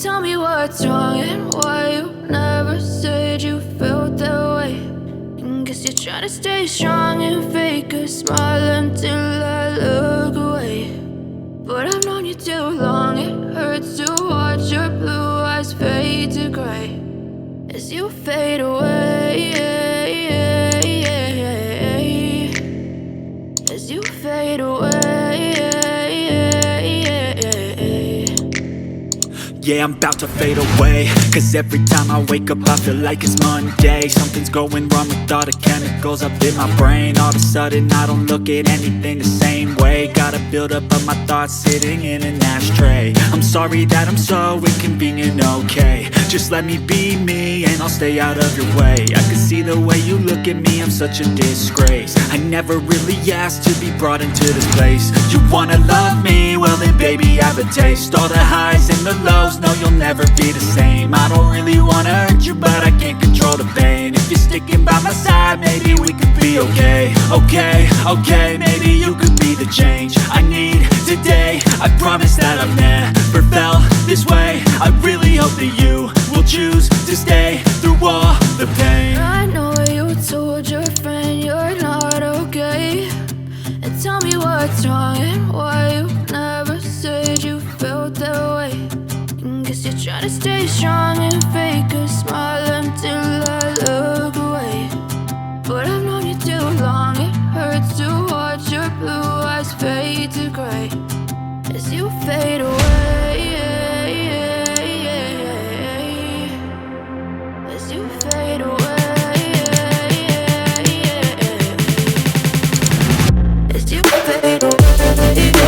Tell me what's wrong and why you never said you felt that way. And guess you're trying to stay strong and fake a smile until I look away. But I've known you too long, it hurts to watch your blue eyes fade to gray as you fade away, as you fade away. Yeah, I'm about to fade away, cause every time I wake up I feel like it's Monday. Something's going wrong with all the chemicals up in my brain. All of a sudden I don't look at anything the same way. Gotta build up of my thoughts sitting in an ashtray. I'm sorry that I'm so inconvenient, okay. Just let me be me and I'll stay out of your way. I can see the way you look at me, I'm such a disgrace. I never really asked to be brought into this place. You wanna love me? Well then baby I have a taste. All the highs and the lows, no you'll never be the same. I don't really wanna hurt you but I can't control the pain. If you're sticking by my side maybe we could be okay. Okay, maybe you could be the change I need today. I promise that I've never felt this way. I really hope that you will choose to stay through all the pain. I know you told your friend you're not okay. And tell me what's wrong and why you never said you felt that way. And guess you're trying to stay strong and fake a smile until I look away. But I've known you too long, it hurts to watch your blue eyes fade to gray as you fade away, as you fade away, as you fade away.